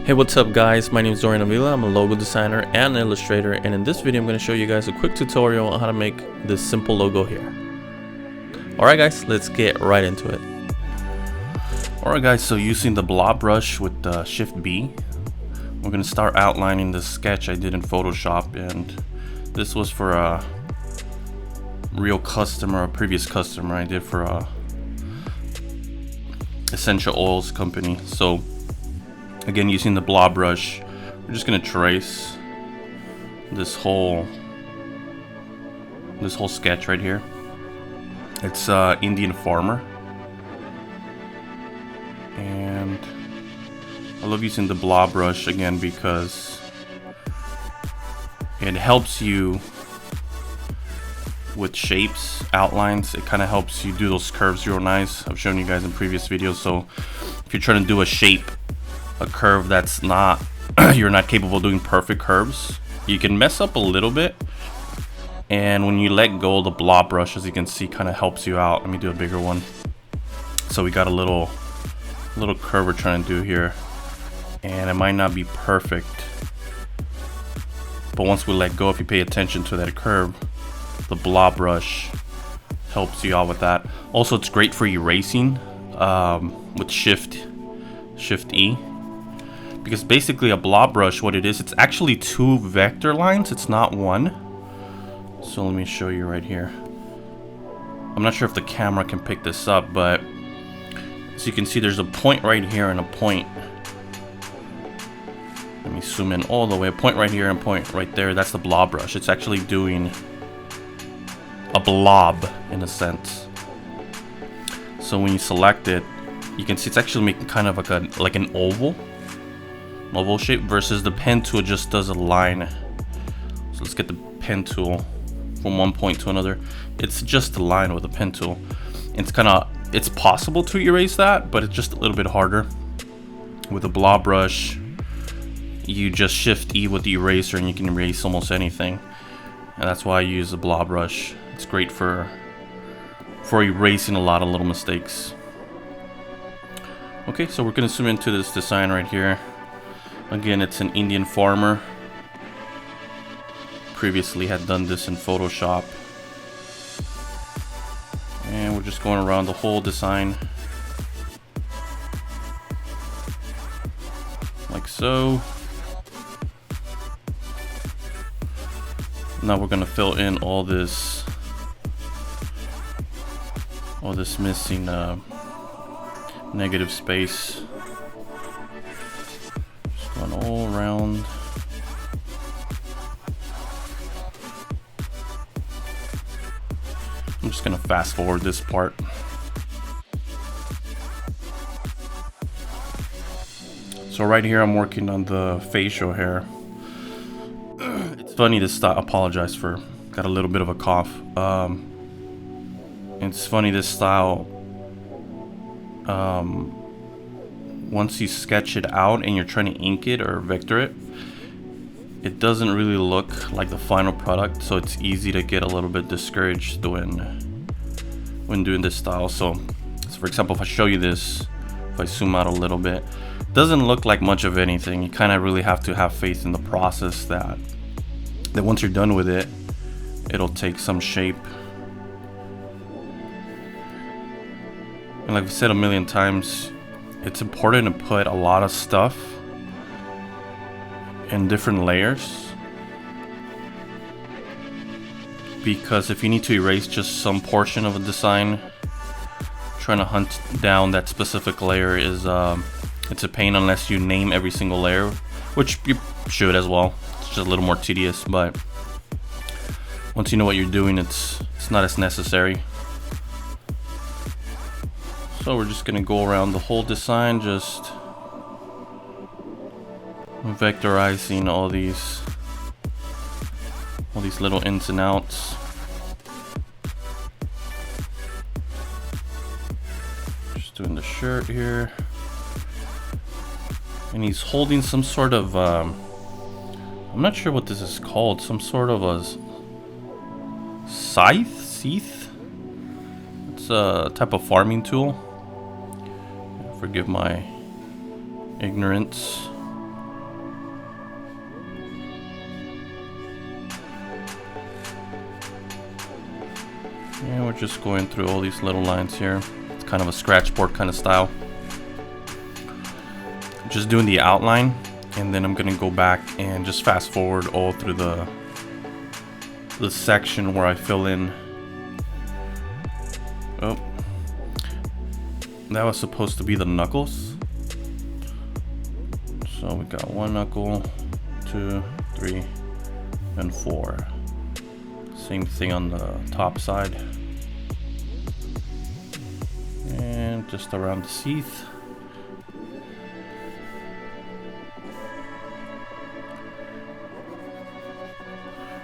Hey, what's up guys, my name is Dorian Avila. I'm a logo designer and illustrator, and in this video I'm going to show you guys a quick tutorial on how to make this simple logo here. Alright guys, let's get right into it. Alright guys, so using the blob brush with Shift B, we're going to start outlining the sketch I did in Photoshop, and this was for a real customer, a previous customer I did for a essential oils company. So again, using the blob brush, we're just gonna trace this whole sketch right here. It's Indian farmer, and I love using the blob brush again because it helps you with shapes, outlines. It kind of helps you do those curves real nice. I've shown you guys in previous videos. So if you're trying to do a shape, a curve that's not you're not capable of doing perfect curves, you can mess up a little bit, and when you let go of the blob brush, as you can see, kind of helps you out. Let me do a bigger one. So we got a little curve we're trying to do here, and it might not be perfect, but once we let go, if you pay attention to that curve, the blob brush helps you out with that. Also, it's great for erasing with Shift E, because basically a blob brush, what it is, it's actually two vector lines, it's not one. So let me show you right here. I'm not sure if the camera can pick this up, but as you can see, there's a point right here and a point. Let me zoom in all the way. A point right here and a point right there. That's the blob brush. It's actually doing a blob in a sense. So when you select it, you can see it's actually making kind of like an oval shape, versus the pen tool just does a line. So let's get the pen tool from one point to another. It's just a line with a pen tool. It's possible to erase that, but it's just a little bit harder. With a blob brush, you just Shift E with the eraser and you can erase almost anything. And that's why I use the blob brush. It's great for erasing a lot of little mistakes. Okay, so we're gonna zoom into this design right here. Again, it's an Indian farmer. Previously had done this in Photoshop. And we're just going around the whole design. Like so. Now we're gonna fill in all this missing negative space. Just going all around. I'm just gonna fast forward this part. So right here I'm working on the facial hair. It's funny, this style, apologize for, got a little bit of a cough. It's funny, this style, once you sketch it out and you're trying to ink it or vector it, it doesn't really look like the final product, so it's easy to get a little bit discouraged when doing this style. So for example, if I show you this, if I zoom out a little bit, it doesn't look like much of anything. You kind of really have to have faith in the process that once you're done with it, it'll take some shape. And like I've said a million times, it's important to put a lot of stuff in different layers, because if you need to erase just some portion of a design, trying to hunt down that specific layer is it's a pain unless you name every single layer, which you should as well. It's just a little more tedious, but once you know what you're doing, it's not as necessary. So we're just gonna go around the whole design, just vectorizing all these little ins and outs. Just doing the shirt here, and he's holding some sort of I'm not sure what this is called, some sort of a scythe. It's a type of farming tool. Forgive my ignorance. And we're just going through all these little lines here. It's kind of a scratch board kind of style. Just doing the outline, and then I'm gonna go back and just fast forward all through the section where I fill in. Oh, that was supposed to be the knuckles. So we got 1 knuckle, 2, 3, and 4. Same thing on the top side. And just around the teeth.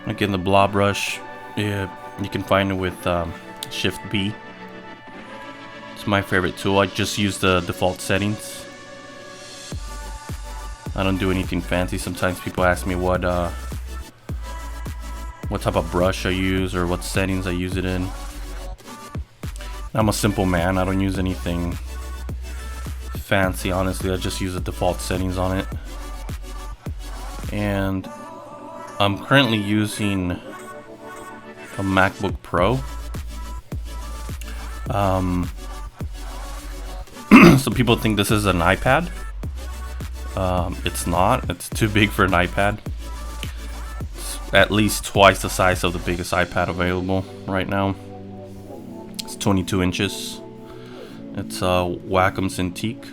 Again, the blob brush, you can find it with Shift B. It's my favorite tool. I just use the default settings. I don't do anything fancy. Sometimes people ask me what type of brush I use or what settings I use it in. I'm a simple man. I don't use anything fancy, honestly. I just use the default settings on it. And I'm currently using a MacBook Pro. So people think this is an iPad. It's not. It's too big for an iPad. It's at least twice the size of the biggest iPad available right now. It's 22 inches. It's a Wacom Cintiq.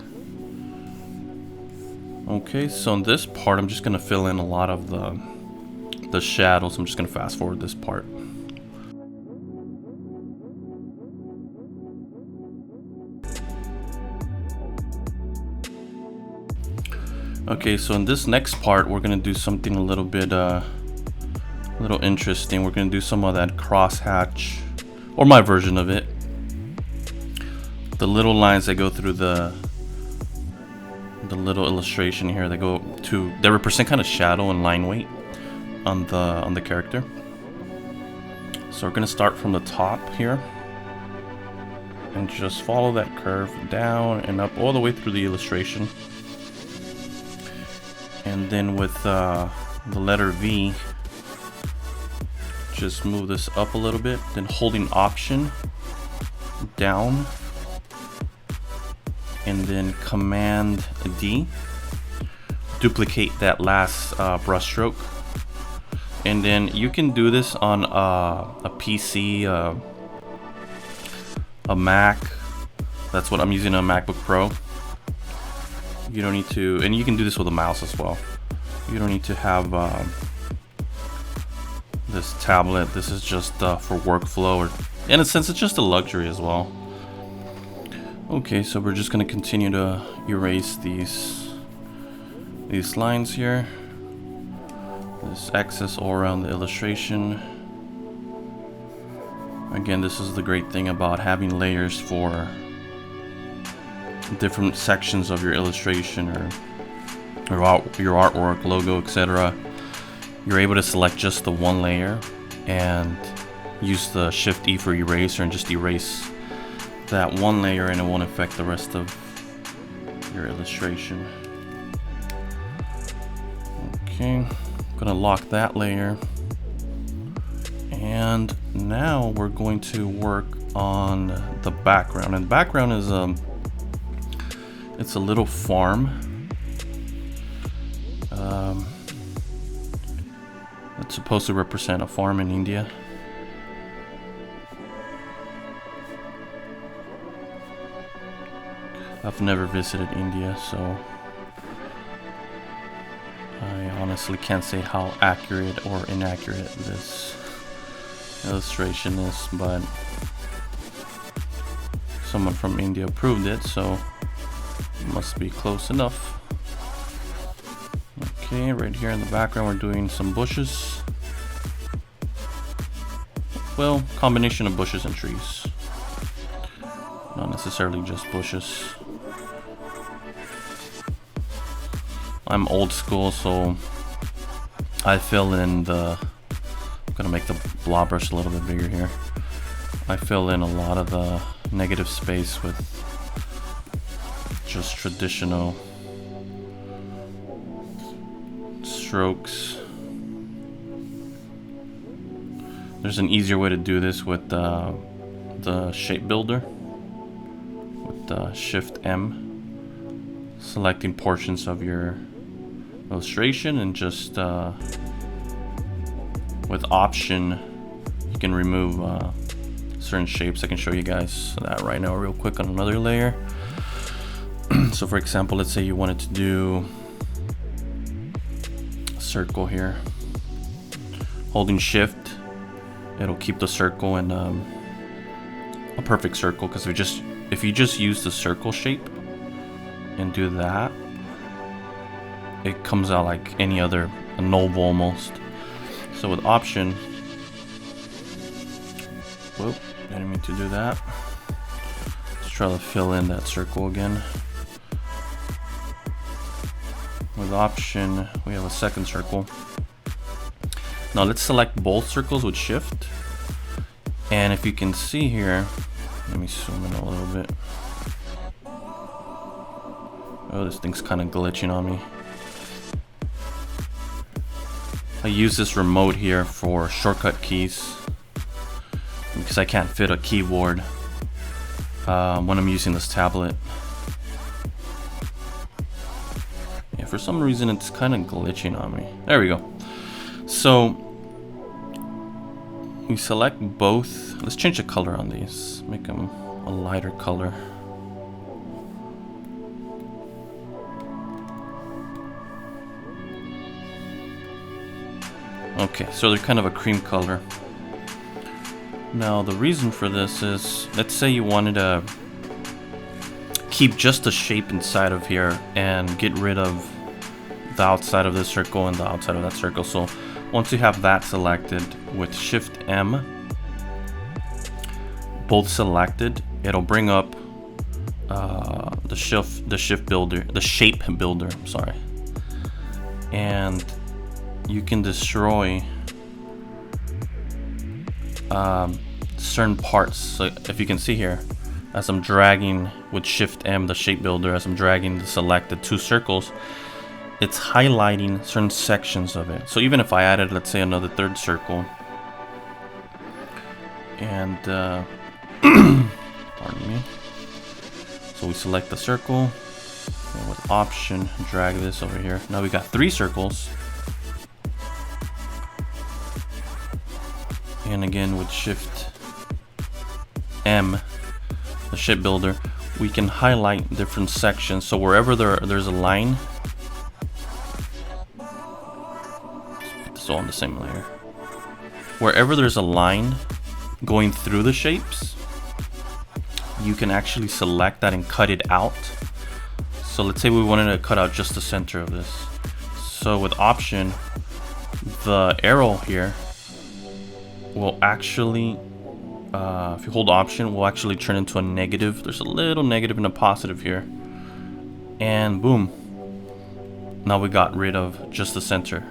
Okay, so in this part, I'm just gonna fill in a lot of the shadows. I'm just gonna fast forward this part. Okay, so in this next part, we're gonna do something a little bit, little interesting. We're gonna do some of that crosshatch, or my version of it. The little lines that go through the little illustration here, they represent kind of shadow and line weight on the character. So we're gonna start from the top here and just follow that curve down and up all the way through the illustration. And then with the letter V, just move this up a little bit, then holding Option down, and then Command D, duplicate that last brush stroke. And then you can do this on a PC, a Mac. That's what I'm using, a MacBook Pro. You don't need to, and you can do this with a mouse as well. You don't need to have this tablet. This is just for workflow, or in a sense, it's just a luxury as well. Okay, so we're just gonna continue to erase these lines here. This excess all around the illustration. Again, this is the great thing about having layers for different sections of your illustration or your artwork, logo, etc. You're able to select just the one layer and use the Shift E for eraser and just erase that one layer, and it won't affect the rest of your illustration. Okay, I'm gonna lock that layer, and now we're going to work on the background. And the background is it's a little farm. It's supposed to represent a farm in India. I've never visited India, so I honestly can't say how accurate or inaccurate this illustration is, but someone from India approved it, so it must be close enough. Okay, right here in the background we're doing some bushes. Well, combination of bushes and trees. Not necessarily just bushes. I'm old school, so I fill in I'm gonna make the blob brush a little bit bigger here. I fill in a lot of the negative space with just traditional strokes. There's an easier way to do this with the shape builder with Shift M, selecting portions of your illustration, and just with Option you can remove certain shapes. I can show you guys that right now real quick on another layer. So for example, let's say you wanted to do a circle here. Holding Shift, it'll keep the circle in a perfect circle, because if you just use the circle shape and do that, it comes out like any other, an oval almost. So with Option, whoop, I didn't mean to do that. Let's try to fill in that circle again. With Option, we have a second circle. Now let's select both circles with Shift. And if you can see here, let me zoom in a little bit. Oh, this thing's kind of glitching on me. I use this remote here for shortcut keys because I can't fit a keyboard when I'm using this tablet. Yeah, for some reason it's kind of glitching on me. There we go. So we select both. Let's change the color on these. Make them a lighter color. Okay, so they're kind of a cream color. Now the reason for this is, let's say you wanted to keep just the shape inside of here and get rid of the outside of this circle and the outside of that circle. So once you have that selected, with Shift M, both selected, it'll bring up the shape builder, I'm sorry. And you can destroy certain parts. So if you can see here, as I'm dragging with Shift M, the shape builder, as I'm dragging the selected two circles, it's highlighting certain sections of it. So even if I added, let's say, another third circle, and pardon me. So we select the circle, and with Option, drag this over here. Now we got three circles. And again with Shift M, the shape builder, we can highlight different sections. So wherever there's a line, put this all on the same layer. Wherever there's a line going through the shapes, you can actually select that and cut it out. So let's say we wanted to cut out just the center of this. So with Option, the arrow here will actually, if you hold Option, will actually turn into a negative. There's a little negative and a positive here. And boom. Now we got rid of just the center.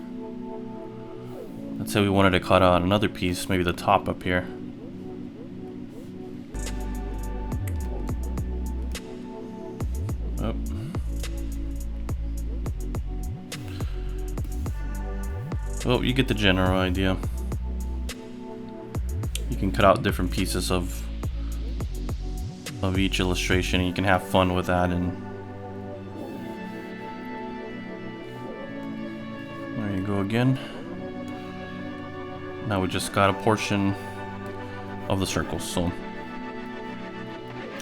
Let's say we wanted to cut out another piece, maybe the top up here. Oh. Well, you get the general idea. You can cut out different pieces of each illustration, and you can have fun with that. And there you go again. Now we just got a portion of the circles, so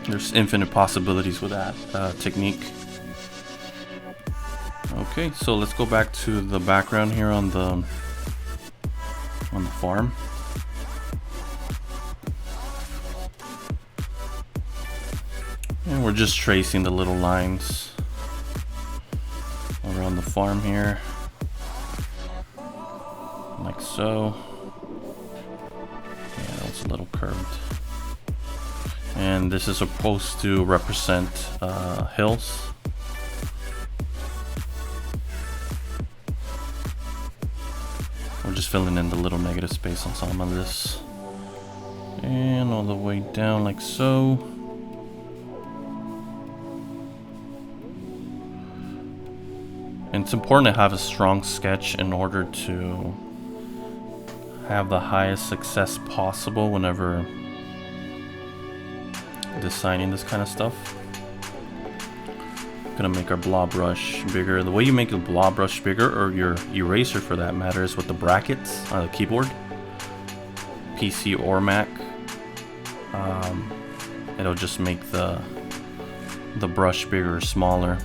there's infinite possibilities with that technique. Okay, so let's go back to the background here on the farm. And we're just tracing the little lines around the farm here, like so. Yeah, that's a little curved. And this is supposed to represent hills. We're just filling in the little negative space on some of this. And all the way down like so. And it's important to have a strong sketch in order to have the highest success possible whenever designing this kind of stuff. Gonna make our blob brush bigger. The way you make a blob brush bigger, or your eraser for that matter, is with the brackets on the keyboard, PC or Mac. It'll just make the brush bigger or smaller.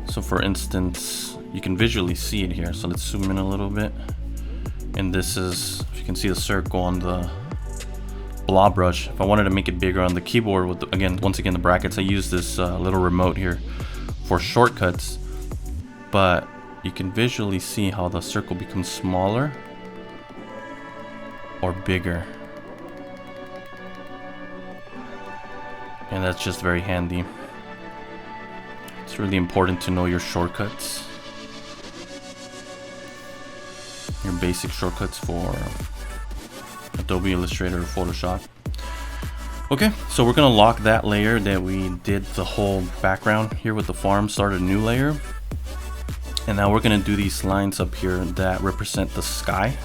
So for instance, you can visually see it here. So let's zoom in a little bit. And this is, if you can see the circle on the blob brush. If I wanted to make it bigger on the keyboard with once again the brackets, I use this little remote here for shortcuts, but you can visually see how the circle becomes smaller or bigger, and that's just very handy. It's really important to know your shortcuts, your basic shortcuts for Adobe Illustrator or Photoshop. Okay, so we're gonna lock that layer that we did the whole background here with the farm, start a new layer. And now we're gonna do these lines up here that represent the sky.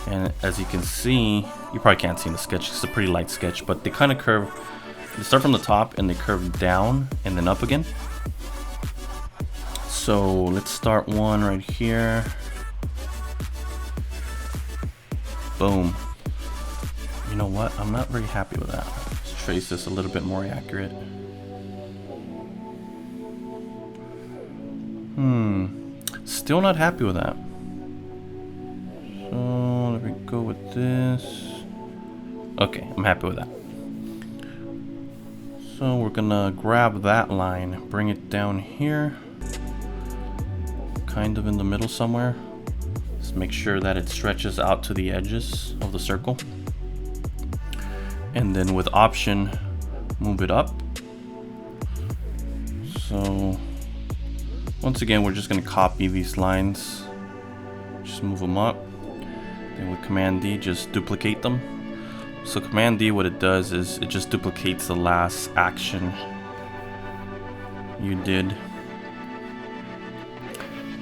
And as you can see, you probably can't see in the sketch, it's a pretty light sketch, but they kind of curve, they start from the top and they curve down and then up again. So let's start one right here. Boom. You know what? I'm not very happy with that. Let's trace this a little bit more accurate. Still not happy with that. So let me go with this. Okay, I'm happy with that. So we're gonna grab that line, bring it down here, kind of in the middle somewhere. Make sure that it stretches out to the edges of the circle, and then with Option, move it up. So once again, we're just going to copy these lines, just move them up, and with Command D, just duplicate them. So Command D, what it does is it just duplicates the last action you did.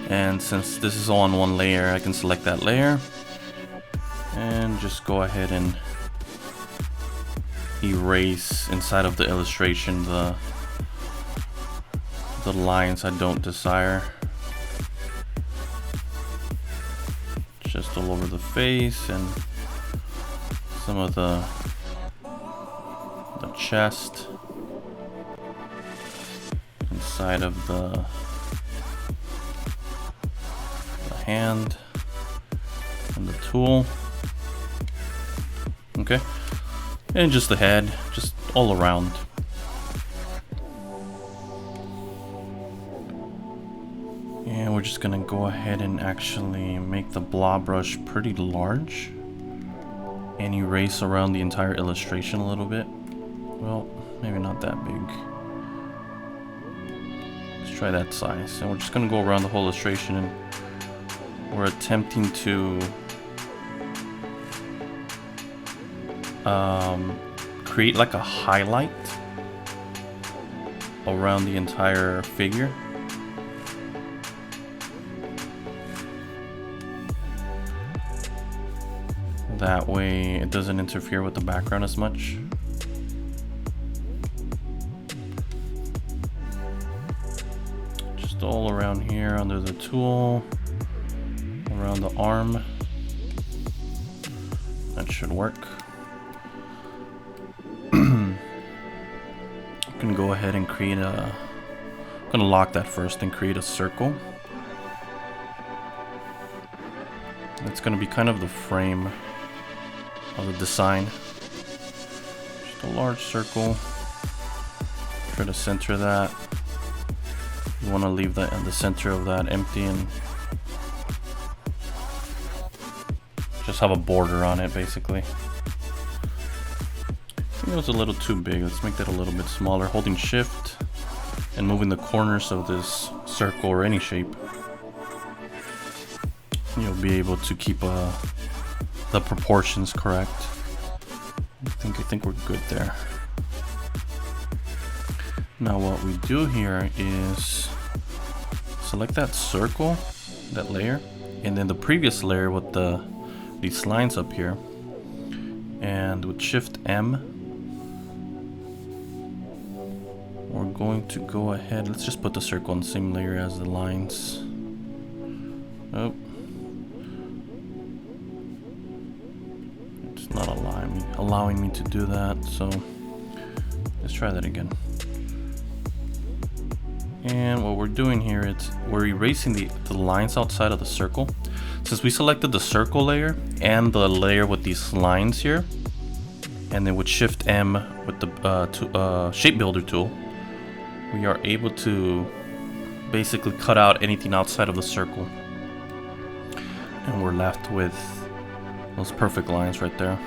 And since this is all on one layer, I can select that layer and just go ahead and erase inside of the illustration the lines I don't desire. Just all over the face and some of the chest, inside of the hand and the tool. Okay, and just the head, just all around. And we're just gonna go ahead and actually make the blob brush pretty large and erase around the entire illustration a little bit. Well, maybe not that big. Let's try that size. And we're just gonna go around the whole illustration, and we're attempting to create like a highlight around the entire figure. That way it doesn't interfere with the background as much. Just all around here under the tool, around the arm. That should work. I'm gonna go ahead and create I'm gonna lock that first and create a circle. It's gonna be kind of the frame of the design. Just a large circle. Try to center that. You want to leave that in the center of that empty and just have a border on it, basically. I think it was a little too big. Let's make that a little bit smaller. Holding Shift and moving the corners of this circle or any shape, you'll be able to keep the proportions correct. I think we're good there. Now what we do here is select that circle, that layer, and then the previous layer with these lines up here, and with Shift M going to go ahead, let's just put the circle on the same layer as the lines. Oh, it's not allowing me to do that, so let's try that again. And what we're doing here is we're erasing the lines outside of the circle. Since we selected the circle layer and the layer with these lines here, and then with Shift M with the shape builder tool, we are able to basically cut out anything outside of the circle. And we're left with those perfect lines right there.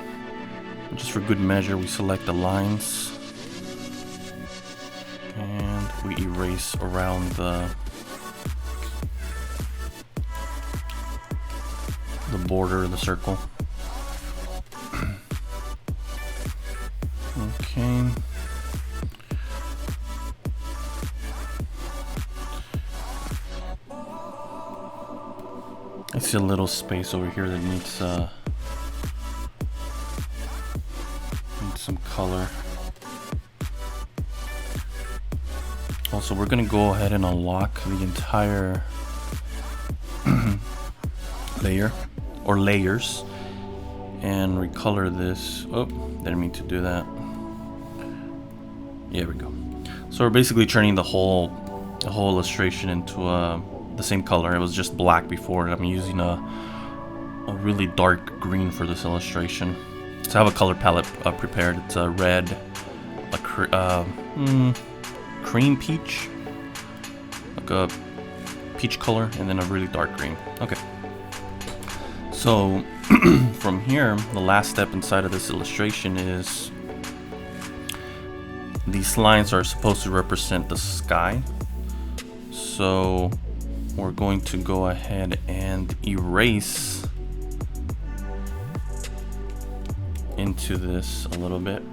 And just for good measure, we select the lines and we erase around the border of the circle. Okay. I see a little space over here that needs some color. Also, we're gonna go ahead and unlock the entire layer or layers and recolor this. Oh, didn't mean to do that. There we go. So we're basically turning the whole illustration into the same color. It was just black before. I'm using a really dark green for this illustration. So I have a color palette prepared. It's a red, cream peach, like a peach color, and then a really dark green. Okay. So from here, the last step inside of this illustration is these lines are supposed to represent the sky. So we're going to go ahead and erase into this a little bit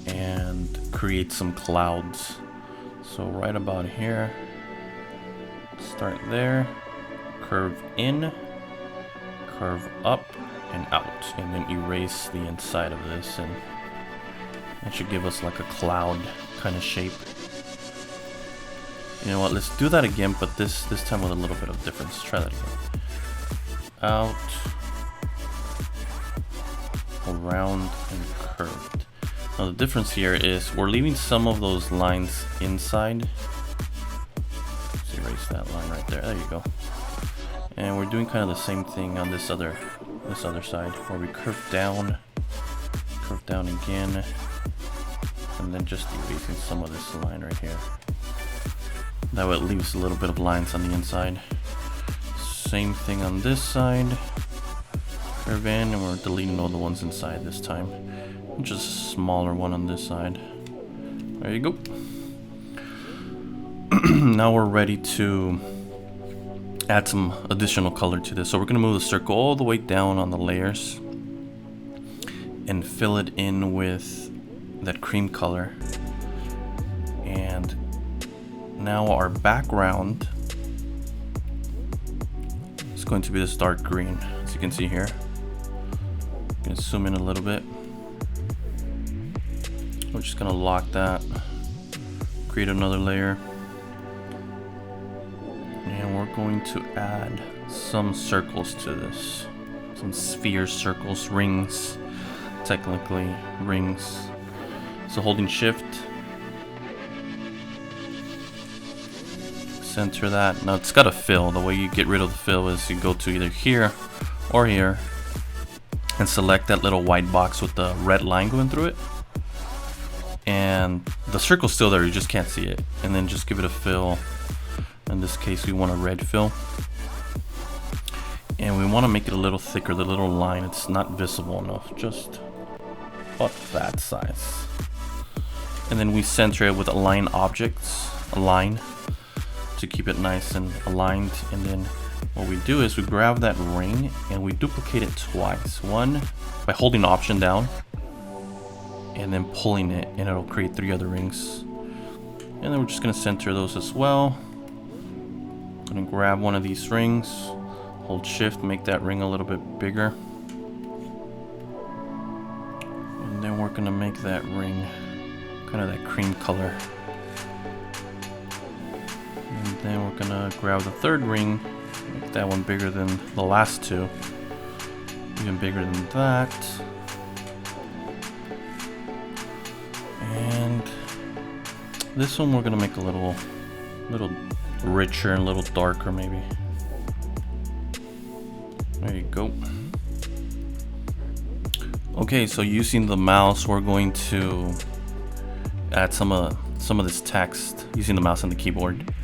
and create some clouds. So right about here, start there, curve in, curve up and out, and then erase the inside of this, and that should give us like a cloud kind of shape. You know what, let's do that again, but this time with a little bit of difference. Let's try that again. Out, around, and curved. Now the difference here is we're leaving some of those lines inside. Let's erase that line right there. There you go. And we're doing kind of the same thing on this other side, where we curve down again, and then just erasing some of this line right here. That way it leaves a little bit of lines on the inside. Same thing on this side. Curve in, and we're deleting all the ones inside this time. Just a smaller one on this side. There you go. Now we're ready to add some additional color to this. So we're going to move the circle all the way down on the layers and fill it in with that cream color. And now our background is going to be this dark green, as you can see here. I'm going to zoom in a little bit. We're just going to lock that, create another layer. And we're going to add some circles to this. Some spheres, circles, rings. Technically, rings. So holding Shift. Center that. Now it's got a fill. The way you get rid of the fill is you go to either here or here and select that little white box with the red line going through it. And the circle's still there, you just can't see it. And then just give it a fill. In this case, we want a red fill. And we want to make it a little thicker, the little line. It's not visible enough, just about that size. And then we center it with align objects, align, to keep it nice and aligned. And then what we do is we grab that ring and we duplicate it twice. One by holding Option down and then pulling it, and it'll create 3 other rings. And then we're just going to center those as well. I'm going to grab one of these rings, hold Shift, make that ring a little bit bigger. And then we're gonna make that ring kind of that cream color. And then we're gonna grab the third ring, make that one bigger than the last two. Even bigger than that. And this one we're gonna make a little richer and a little darker maybe. There you go. Okay, so using the mouse, we're going to add some of this text using the mouse and the keyboard.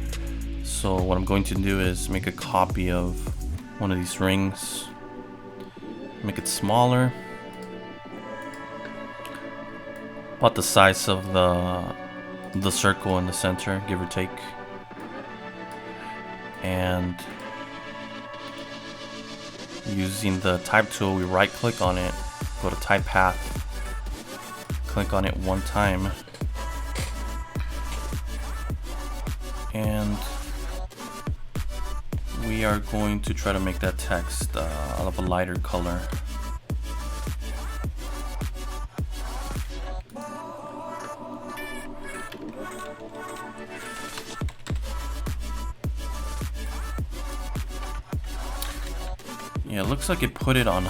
So what I'm going to do is make a copy of one of these rings, make it smaller, about the size of the circle in the center, give or take. And using the type tool, we right click on it, go to type path, click on it one time, and we are going to try to make that text of a lighter color. Yeah, it looks like it put it on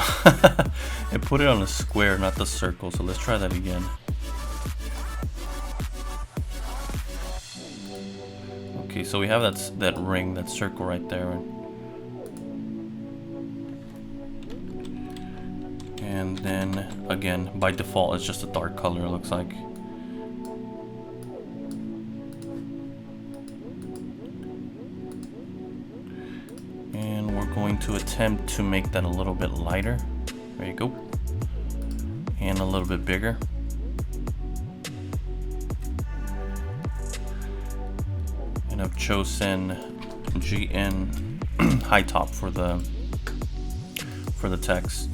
it put it on a square, not the circle. So let's try that again. Okay, so we have that ring, that circle right there. And then again, by default, it's just a dark color, it looks like. And we're going to attempt to make that a little bit lighter. There you go. And a little bit bigger. And I've chosen GN high top for the text.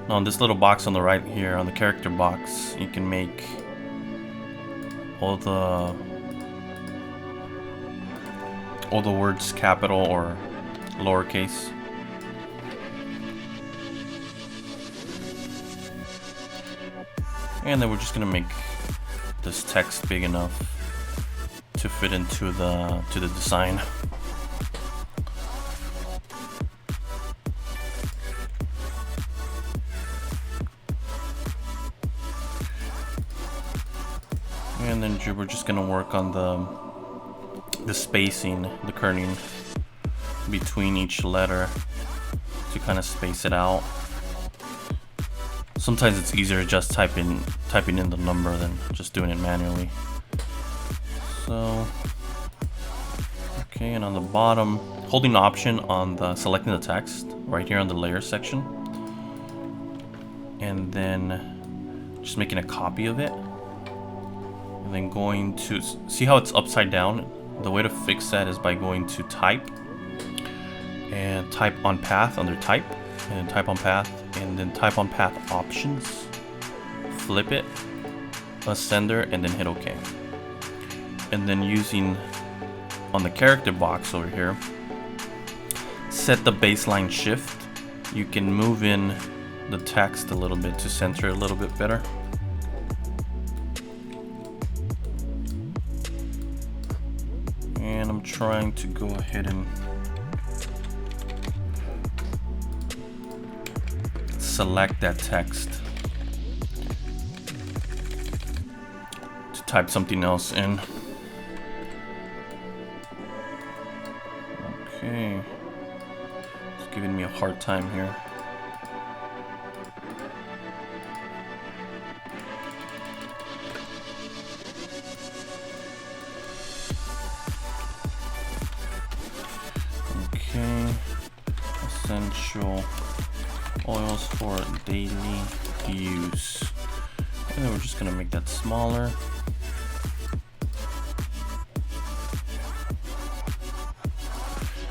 Now on this little box on the right here, on the character box, you can make all the words capital or lowercase. And then we're just gonna make this text big enough to fit into the design. And then we're just gonna work on the spacing, the kerning between each letter to kind of space it out. Sometimes it's easier just typing in the number than just doing it manually. So, okay, and on the bottom, holding Option on selecting the text right here on the layer section, and then just making a copy of it, and then going to see how it's upside down. The way to fix that is by going to type and type on path under type, and then type on path, and then type on path options, flip it, ascender, and then hit OK. And then using on the character box over here, set the baseline shift. You can move in the text a little bit to center it a little bit better. And I'm trying to go ahead and select that text to type something else in. Okay, it's giving me a hard time here. Okay, essential oils for daily use. And then we're just gonna make that smaller.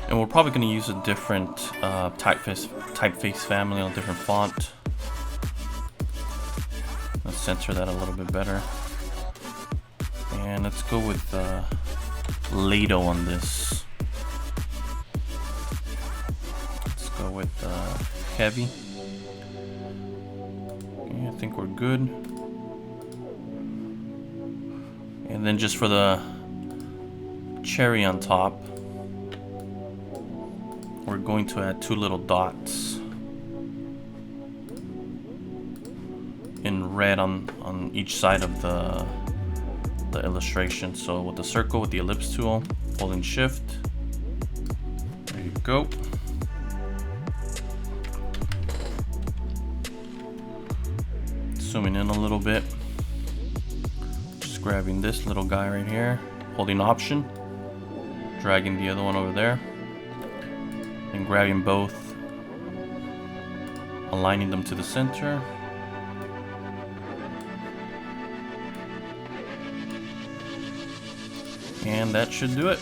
And we're probably going to use a different typeface family on a different font. Let's center that a little bit better. And let's go with Lato on this. Let's go with heavy. Okay, I think we're good. And then just for the cherry on top, we're going to add 2 little dots in red on each side of the illustration. So with the circle, with the ellipse tool, holding shift, there you go. Zooming in a little bit, just grabbing this little guy right here, holding option, dragging the other one over there, and grabbing both, aligning them to the center. And that should do it.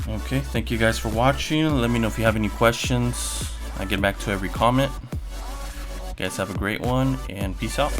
Okay, thank you guys for watching. Let me know if you have any questions. I get back to every comment. You guys have a great one, and peace out.